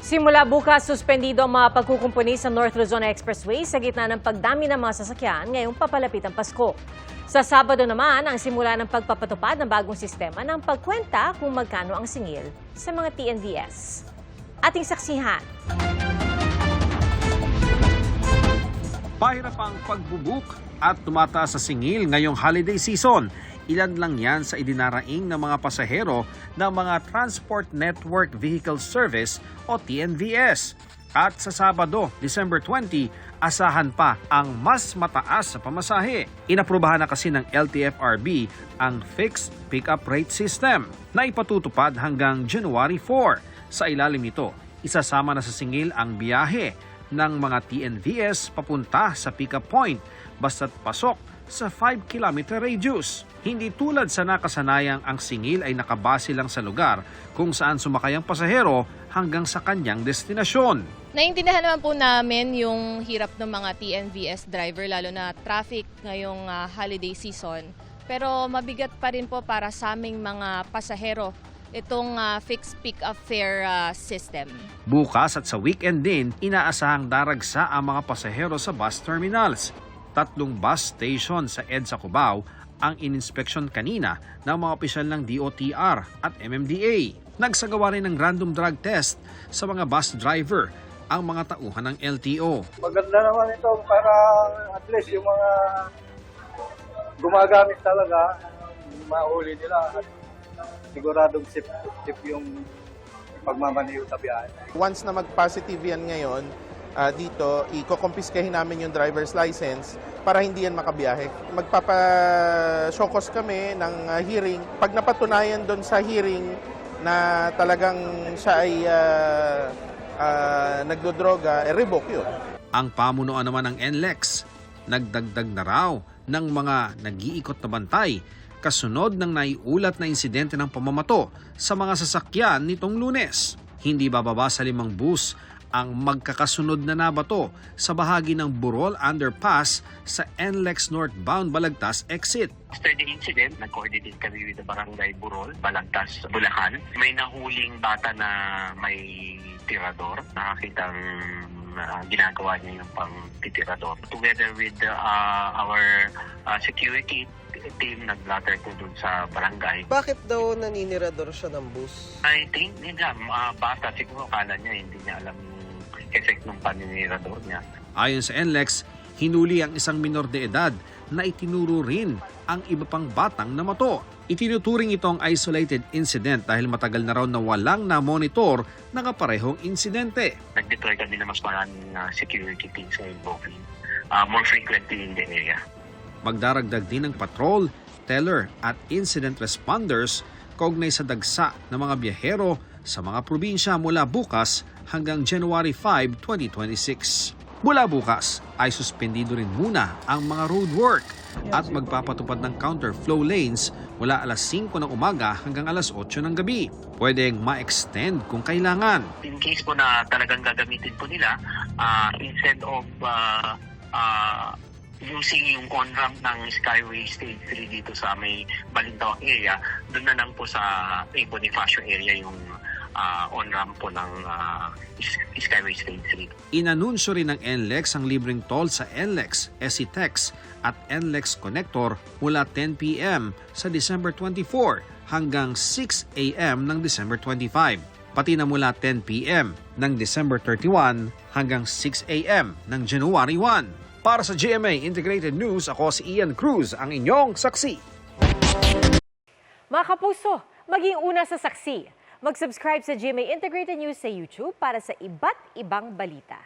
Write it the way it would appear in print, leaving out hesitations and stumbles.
Simula bukas, suspendido ang mga pagkukumpuni sa North Luzon Expressway sa gitna ng pagdami ng mga sasakyan ngayong papalapit ang Pasko. Sa Sabado naman, ang simula ng pagpapatupad ng bagong sistema ng pagkwenta kung magkano ang singil sa mga TNVS. Ating saksihan. Pahirap ang pagbubuk at tumataas sa singil ngayong holiday season. Ilan lang yan sa idinaraing ng mga pasahero ng mga Transport Network Vehicle Service o TNVS. At sa Sabado, December 20, asahan pa ang mas mataas sa pamasahe. Inaprubahan na kasi ng LTFRB ang Fixed Pickup Rate System na ipatutupad hanggang January 4. Sa ilalim nito, isasama na sa singil ang biyahe ng mga TNVS papunta sa pickup point basta't pasok sa 5-kilometer radius. Hindi tulad sa nakasanayang ang singil ay nakabase lang sa lugar kung saan sumakay ang pasahero hanggang sa kanyang destinasyon. Naiintindihan naman po namin yung hirap ng mga TNVS driver lalo na traffic ngayong holiday season. Pero mabigat pa rin po para sa aming mga pasahero itong fixed pick-up fare system. Bukas at sa weekend din, inaasahang daragsa ang mga pasahero sa bus terminals. 3 bus station sa EDSA Cubao ang ininspeksyon kanina ng mga opisyal ng DOTR at MMDA. Nagsagawa rin ng random drug test sa mga bus driver ang mga tauhan ng LTO. Maganda naman ito para at least yung mga gumagamit talaga, mahuli nila at siguradong safe yung pagmamaneho sa biyahe. Once na mag-positive yan ngayon, dito, iko-confiscahin namin yung driver's license para hindi yan makabiyahe. Magpapa-showcause kami ng hearing. Pag napatunayan doon sa hearing na talagang siya ay nagdodroga, revoke yun. Ang pamunuan naman ng NLEX, nagdagdag na raw ng mga nag-iikot na bantay kasunod ng naiulat na insidente ng pamamato sa mga sasakyan nitong Lunes. Hindi bababa sa 5 bus ang magkakasunod na nabato sa bahagi ng Burol Underpass sa NLEX northbound Balagtas exit. After the incident, nag-coordinate kami with the Barangay Burol, Balagtas, Bulacan. May nahuling bata na may tirador. Nakakitang ginagawa niya yung pang-titirador. Together with our security team, nag-blatter po dun sa barangay. Bakit daw naninirador siya ng bus? I think, bata siguro kala niya, hindi niya alam yung effect ng paninirador niya. Ayon sa NLEX, hinuli ang isang minor de edad na itinuro rin ang iba pang batang namato. Itinuturing itong isolated incident dahil matagal na raw na walang na-monitor ng kaparehong insidente. Nag-deploy kami na mas maraming security teams involving more frequently in the area. Magdaragdag din ng patrol, teller at incident responders kaugnay sa dagsa ng mga biyahero sa mga probinsya mula bukas hanggang January 5, 2026. Mula bukas ay suspendido rin muna ang mga road work at magpapatupad ng counter-flow lanes mula alas 5 ng umaga hanggang alas 8 ng gabi. Pwedeng ma-extend kung kailangan. In case po na talagang gagamitin po nila, instead of using yung on-ramp ng Skyway Stage 3 dito sa may Balintawak area, doon na lang po sa Bonifacio area yung on-ramp po ng Skyway Stage 3. Inanunsyo rin ng NLEX ang libreng toll sa NLEX, SCTEX at NLEX Connector mula 10 p.m. sa December 24 hanggang 6 a.m. ng December 25. Pati na mula 10 p.m. ng December 31 hanggang 6 a.m. ng January 1. Para sa GMA Integrated News, ako si Ian Cruz, ang inyong saksi. Mga kapuso, maging una sa saksi. Mag-subscribe sa GMA Integrated News sa YouTube para sa iba't ibang balita.